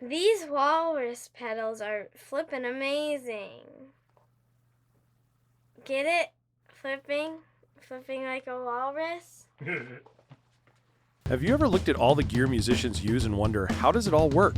These walrus pedals are flippin' amazing. Get it? Flipping like a walrus? Have you ever looked at all the gear musicians use and wonder, how does it all work?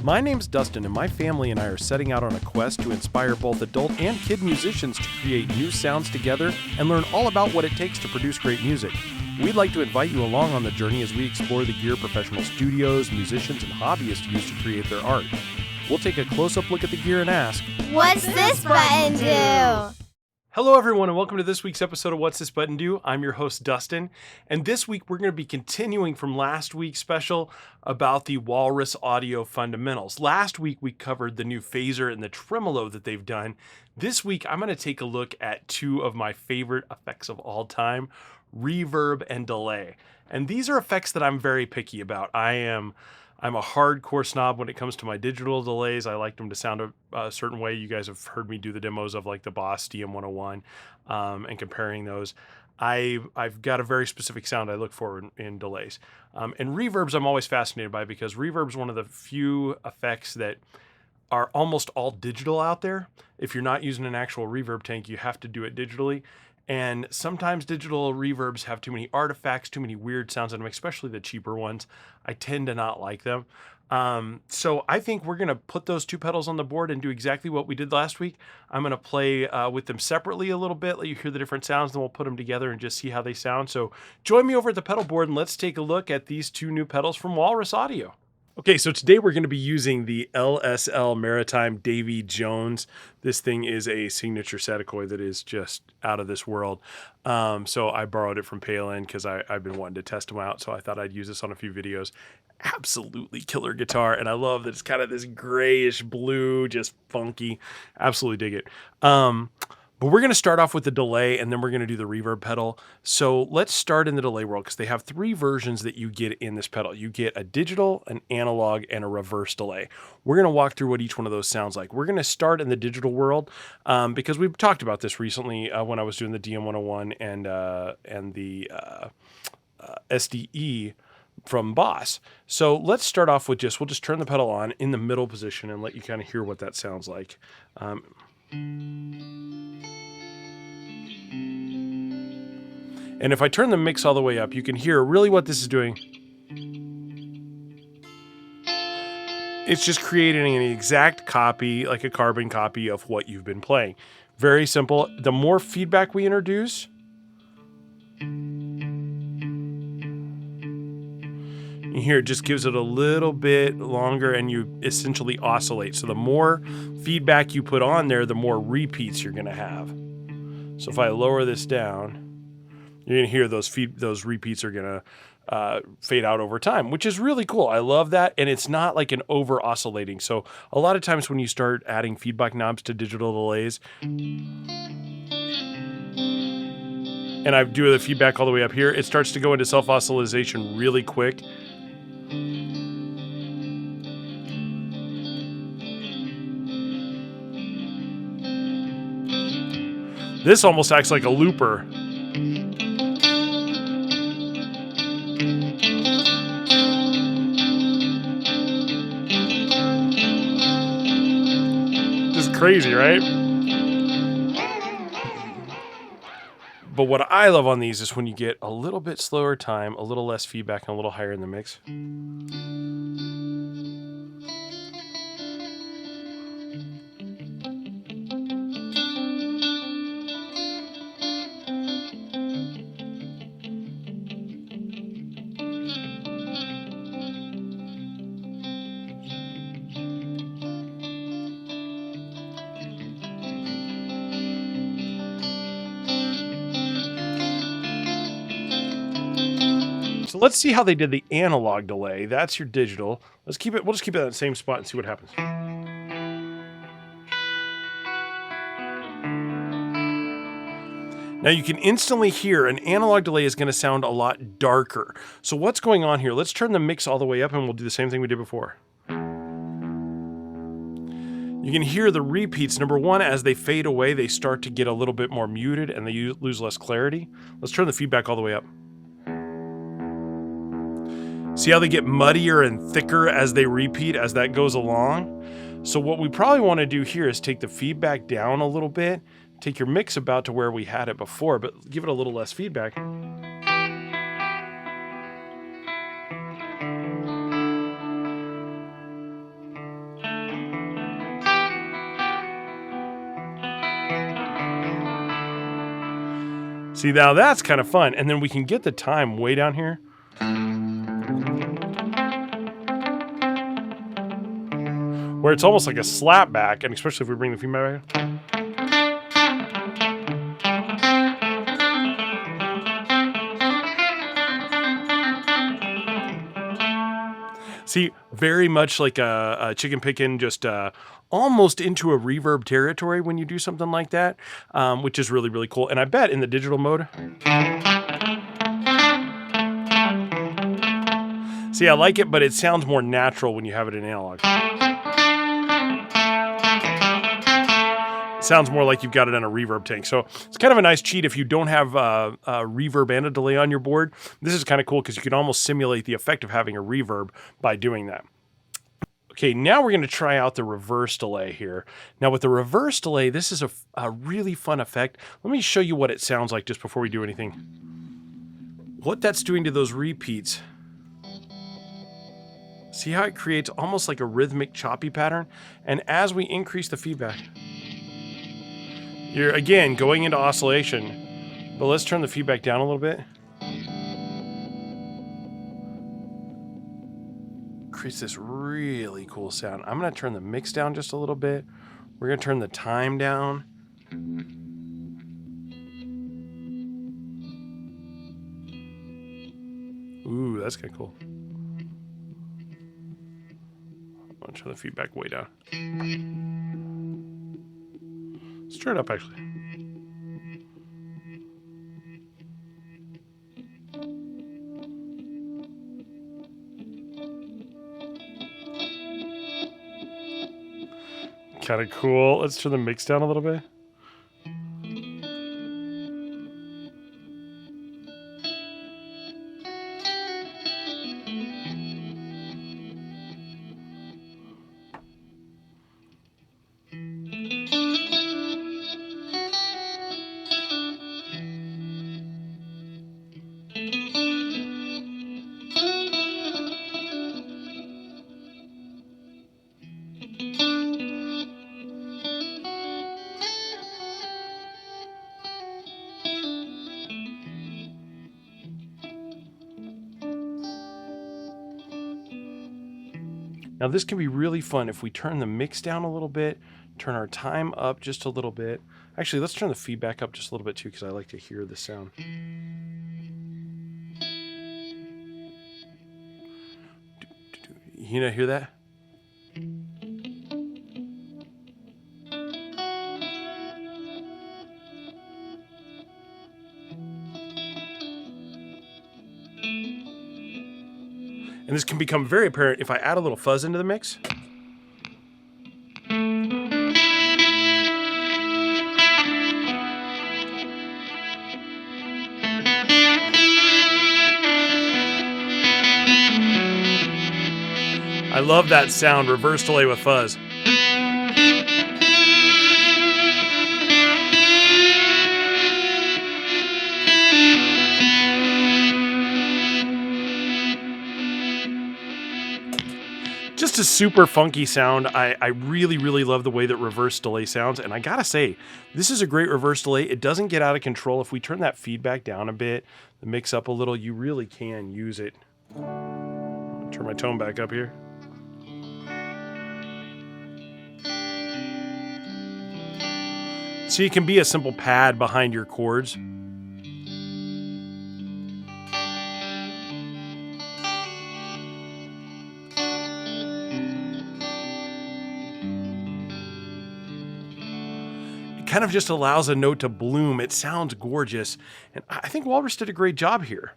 My name's Dustin, and my family and I are setting out on a quest to inspire both adult and kid musicians to create new sounds together and learn all about what it takes to produce great music. We'd like to invite you along on the journey as we explore the gear professional studios, musicians, and hobbyists use to create their art. We'll take a close-up look at the gear and ask, What's this button do? Hello everyone, and welcome to this week's episode of What's This Button Do? I'm your host Dustin, and this week we're going to be continuing from last week's special about the Walrus audio fundamentals. Last week we covered the new phaser and the tremolo that they've done. This week I'm going to take a look at two of my favorite effects of all time, reverb and delay. And these are effects that I'm very picky about. I'm a hardcore snob when it comes to my digital delays. I like them to sound a certain way. You guys have heard me do the demos of like the Boss DM101 and comparing those. I've got a very specific sound I look for in delays. And reverbs I'm always fascinated by because reverb's one of the few effects that are almost all digital out there. If you're not using an actual reverb tank, you have to do it digitally. And sometimes digital reverbs have too many artifacts, too many weird sounds in them, especially the cheaper ones. I tend to not like them. So I think we're going to put those two pedals on the board and do exactly what we did last week. I'm going to play with them separately a little bit, let you hear the different sounds, then we'll put them together and just see how they sound. So join me over at the pedal board and let's take a look at these two new pedals from Walrus Audio. Okay, so today we're going to be using the LSL Maritime Davy Jones. This thing is a signature Satakoy that is just out of this world. So I borrowed it from Palen because I've been wanting to test them out, so I thought I'd use this on a few videos. Absolutely killer guitar, and I love that it's kind of this grayish blue, just funky. Absolutely dig it. But we're going to start off with the delay, and then we're going to do the reverb pedal. So let's start in the delay world, because they have three versions that you get in this pedal. You get a digital, an analog, and a reverse delay. We're going to walk through what each one of those sounds like. We're going to start in the digital world, because we've talked about this recently when I was doing the DM101 and the SDE from Boss. So let's start off with we'll just turn the pedal on in the middle position and let you kind of hear what that sounds like. And if I turn the mix all the way up, you can hear really what this is doing. It's just creating an exact copy, like a carbon copy of what you've been playing. Very simple. The more feedback we introduce, you hear it just gives it a little bit longer and you essentially oscillate. So the more feedback you put on there, the more repeats you're going to have. So if I lower this down, you're going to hear those repeats are going to fade out over time, which is really cool. I love that. And it's not like an over oscillating. So a lot of times when you start adding feedback knobs to digital delays, and I do the feedback all the way up here, it starts to go into self-oscillation really quick. This almost acts like a looper. Just crazy, right? But what I love on these is when you get a little bit slower time, a little less feedback, and a little higher in the mix. So let's see how they did the analog delay. That's your digital. We'll just keep it at that same spot and see what happens. Now you can instantly hear an analog delay is going to sound a lot darker. So what's going on here? Let's turn the mix all the way up and we'll do the same thing we did before. You can hear the repeats. Number one, as they fade away, they start to get a little bit more muted and they lose less clarity. Let's turn the feedback all the way up. See how they get muddier and thicker as they repeat as that goes along? So what we probably want to do here is take the feedback down a little bit, take your mix about to where we had it before, but give it a little less feedback. See, now that's kind of fun. And then we can get the time way down here. Where it's almost like a slap back, and especially if we bring the feedback back. See, very much like a chicken picking, just almost into a reverb territory when you do something like that, which is really, really cool. And I bet in the digital mode, see, I like it, but it sounds more natural when you have it in analog. It sounds more like you've got it in a reverb tank. So it's kind of a nice cheat if you don't have a reverb and a delay on your board. This is kind of cool because you can almost simulate the effect of having a reverb by doing that. Okay, now we're going to try out the reverse delay here. Now with the reverse delay, this is a really fun effect. Let me show you what it sounds like just before we do anything. What that's doing to those repeats. See how it creates almost like a rhythmic choppy pattern? And as we increase the feedback, you're again going into oscillation, but let's turn the feedback down a little bit. Creates this really cool sound. I'm going to turn the mix down just a little bit. We're going to turn the time down. Ooh, that's kind of cool. I'll turn the feedback way down. Let's turn it up, actually. Kind of cool. Let's turn the mix down a little bit. Now this can be really fun if we turn the mix down a little bit, turn our time up just a little bit. Actually, let's turn the feedback up just a little bit too, because I like to hear the sound. You know, hear that? And this can become very apparent if I add a little fuzz into the mix. I love that sound, reverse delay with fuzz. Just a super funky sound. I really, really love the way that reverse delay sounds. And I gotta say, this is a great reverse delay. It doesn't get out of control. If we turn that feedback down a bit, the mix up a little, you really can use it. Turn my tone back up here. So it can be a simple pad behind your chords. Kind of just allows a note to bloom. It sounds gorgeous. And I think Walrus did a great job here.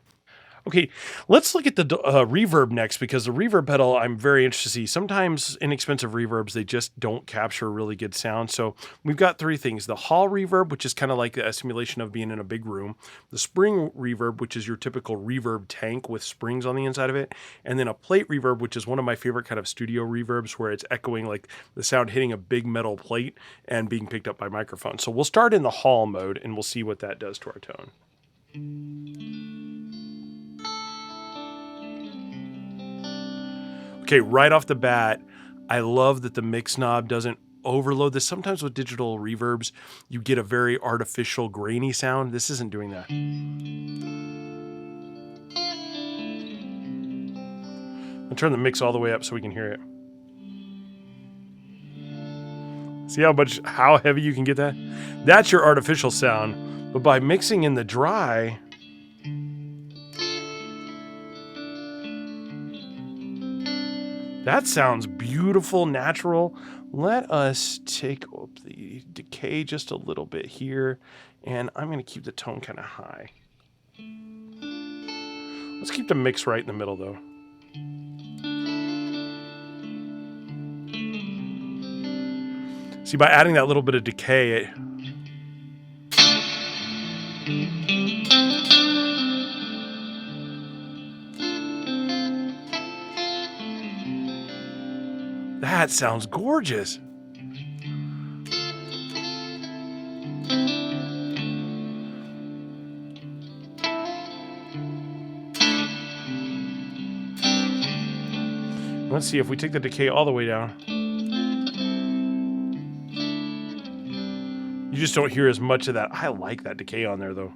Okay, let's look at the reverb next, because the reverb pedal I'm very interested to see. Sometimes inexpensive reverbs, they just don't capture a really good sound. So we've got three things: the hall reverb, which is kind of like a simulation of being in a big room; the spring reverb, which is your typical reverb tank with springs on the inside of it; and then a plate reverb, which is one of my favorite kind of studio reverbs, where it's echoing like the sound hitting a big metal plate and being picked up by microphones. So we'll start in the hall mode and we'll see what that does to our tone. Okay, right off the bat, I love that the mix knob doesn't overload this. Sometimes with digital reverbs, you get a very artificial, grainy sound. This isn't doing that. I'll turn the mix all the way up so we can hear it. See how heavy you can get that? That's your artificial sound. But by mixing in the dry, that sounds beautiful, natural. Let us take up the decay just a little bit here, and I'm going to keep the tone kind of high. Let's keep the mix right in the middle, though. See, by adding that little bit of decay, that sounds gorgeous. Let's see if we take the decay all the way down. You just don't hear as much of that. I like that decay on there, though.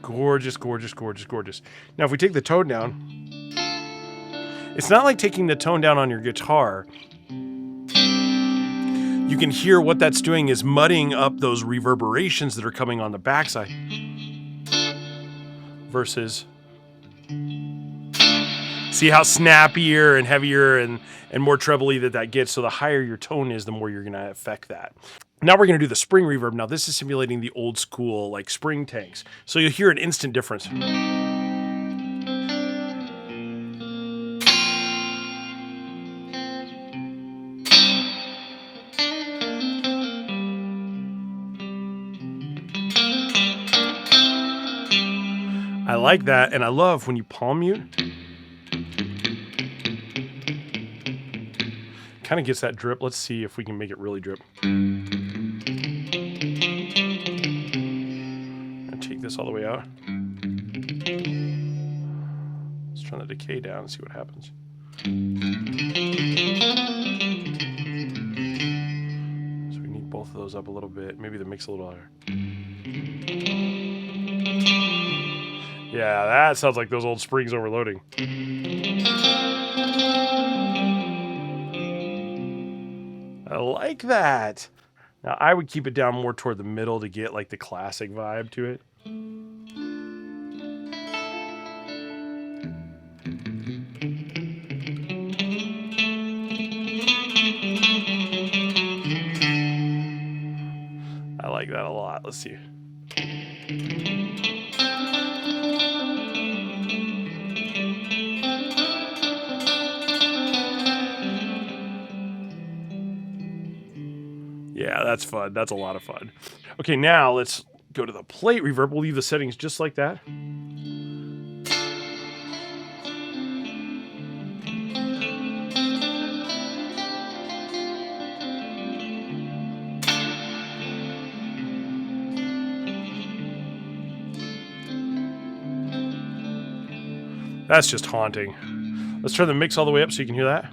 Gorgeous, gorgeous, gorgeous, gorgeous. Now, if we take the tone down, it's not like taking the tone down on your guitar. You can hear what that's doing is muddying up those reverberations that are coming on the backside. Versus, see how snappier and heavier and more trebly that gets. So the higher your tone is, the more you're going to affect that. Now we're going to do the spring reverb. Now this is simulating the old school like spring tanks. So you'll hear an instant difference. I like that, and I love when you palm mute. Kind of gets that drip. Let's see if we can make it really drip. This all the way out. Let's turn the decay down and see what happens. So we need both of those up a little bit. Maybe the mix a little higher. Yeah, that sounds like those old springs overloading. I like that. Now I would keep it down more toward the middle to get like the classic vibe to it. I like that a lot. Let's see. Yeah, that's fun. That's a lot of fun. Okay, now let's go to the plate reverb. We'll leave the settings just like that. That's just haunting. Let's turn the mix all the way up so you can hear that.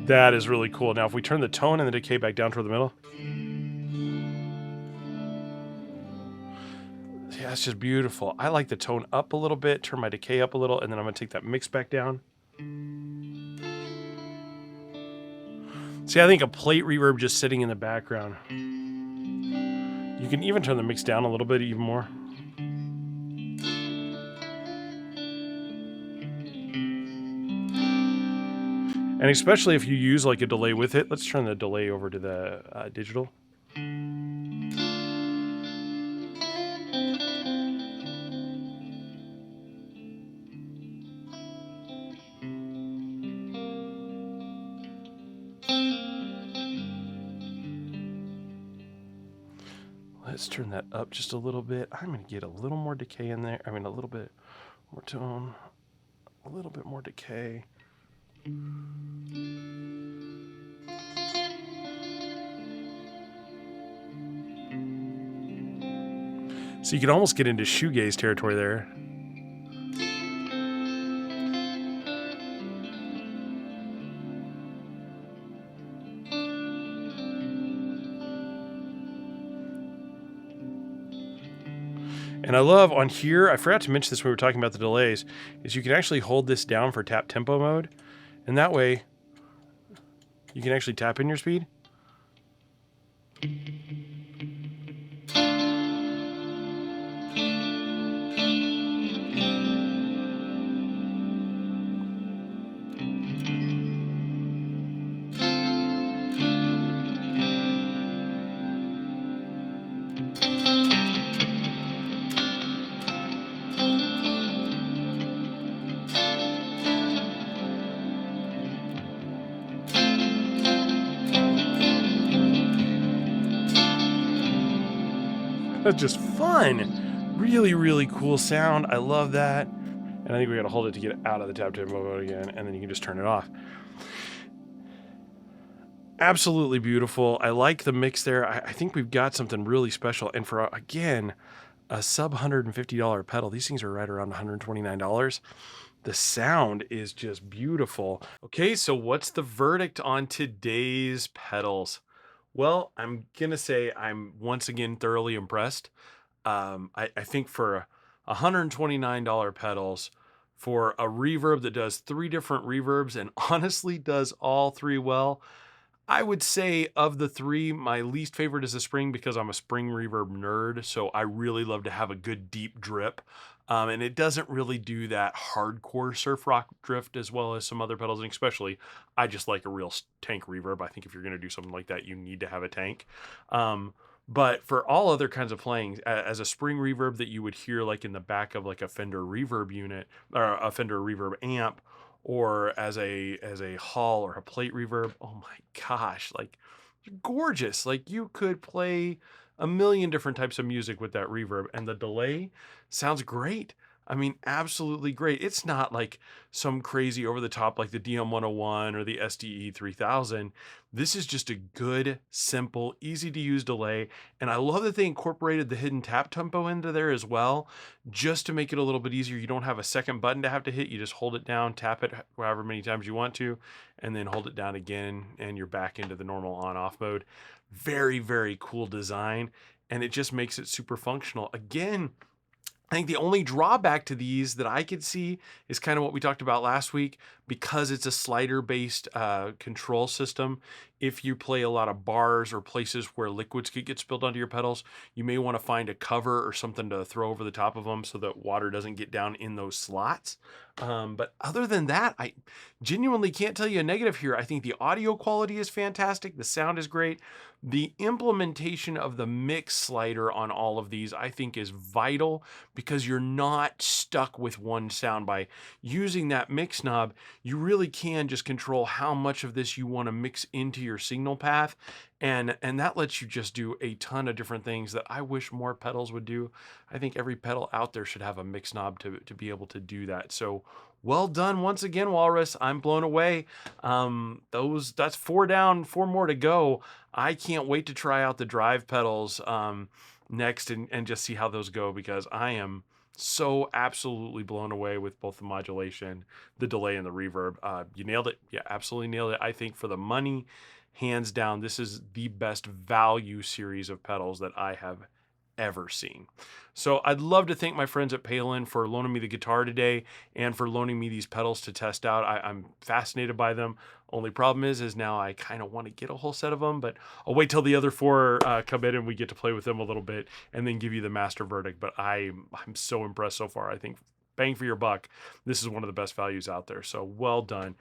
That is really cool. Now, if we turn the tone and the decay back down toward the middle. Yeah, it's just beautiful. I like the tone up a little bit, turn my decay up a little, and then I'm going to take that mix back down. See, I think a plate reverb just sitting in the background. You can even turn the mix down a little bit even more. And especially if you use like a delay with it. Let's turn the delay over to the digital. Let's turn that up just a little bit. I'm going to get a little more decay in there. I mean, a little bit more tone, a little bit more decay. So you can almost get into shoegaze territory there. And I love on here, I forgot to mention this when we were talking about the delays, is you can actually hold this down for tap tempo mode. And that way, you can actually tap in your speed. That's just fun. Really, really cool sound. I love that. And I think we got to hold it to get out of the tap tempo mode again, and then you can just turn it off. Absolutely beautiful. I like the mix there. I think we've got something really special. And for, again, a sub $150 pedal, these things are right around $129. The sound is just beautiful. Okay, so what's the verdict on today's pedals? Well, I'm going to say I'm once again thoroughly impressed. I think for $129 pedals, for a reverb that does 3 different reverbs and honestly does all 3 well, I would say of the 3, my least favorite is the spring because I'm a spring reverb nerd. So I really love to have a good deep drip. And it doesn't really do that hardcore surf rock drift as well as some other pedals. And especially, I just like a real tank reverb. I think if you're going to do something like that, you need to have a tank. But for all other kinds of playing, as a spring reverb that you would hear like in the back of like a Fender reverb unit or a Fender reverb amp, or as a hall or a plate reverb, oh my gosh, like gorgeous. Like you could play a million different types of music with that reverb, and the delay sounds great. I mean, absolutely great. It's not like some crazy over the top like the DM101 or the SDE 3000. This is just a good, simple, easy to use delay. And I love that they incorporated the hidden tap tempo into there as well, just to make it a little bit easier. You don't have a second button to have to hit. You just hold it down, tap it however many times you want to, and then hold it down again, and you're back into the normal on-off mode. Very, very cool design, and it just makes it super functional. Again, I think the only drawback to these that I could see is kind of what we talked about last week, because it's a slider-based control system. If you play a lot of bars or places where liquids could get spilled onto your pedals, you may want to find a cover or something to throw over the top of them so that water doesn't get down in those slots. But other than that, I genuinely can't tell you a negative here. I think the audio quality is fantastic. The sound is great. The implementation of the mix slider on all of these, I think, is vital because you're not stuck with one sound. By using that mix knob, you really can just control how much of this you want to mix into your signal path. And that lets you just do a ton of different things that I wish more pedals would do. I think every pedal out there should have a mix knob to be able to do that. So well done once again, Walrus. I'm blown away. That's 4 down, 4 more to go. I can't wait to try out the drive pedals next and just see how those go, because I am so absolutely blown away with both the modulation, the delay, and the reverb. You nailed it. Yeah, absolutely nailed it. I think for the money, hands down, this is the best value series of pedals that I have ever seen. So I'd love to thank my friends at Palen for loaning me the guitar today and for loaning me these pedals to test out. I'm fascinated by them. Only problem is now I kind of want to get a whole set of them, but I'll wait till the other 4 come in and we get to play with them a little bit and then give you the master verdict. But I'm so impressed so far. I think bang for your buck. This is one of the best values out there. So well done.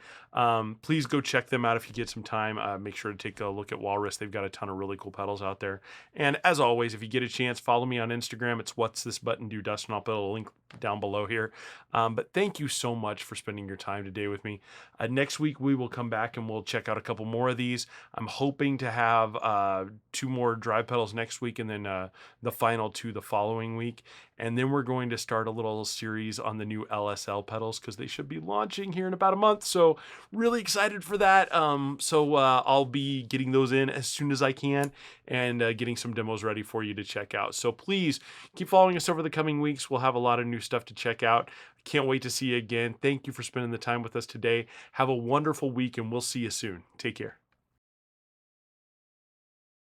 Please go check them out if you get some time. Make sure to take a look at Walrus. They've got a ton of really cool pedals out there. And as always, if you get a chance, follow me on Instagram. It's What's This Button Do, Dustin. I'll put a link down below here. But thank you so much for spending your time today with me. Next week, we will come back and we'll check out a couple more of these. I'm hoping to have 2 more drive pedals next week and then the final 2 the following week. And then we're going to start a little series on the new LSL pedals because they should be launching here in about a month. So really excited for that. I'll be getting those in as soon as I can and getting some demos ready for you to check out. So please keep following us over the coming weeks. We'll have a lot of new stuff to check out. Can't wait to see you again. Thank you for spending the time with us today. Have a wonderful week and we'll see you soon. Take care.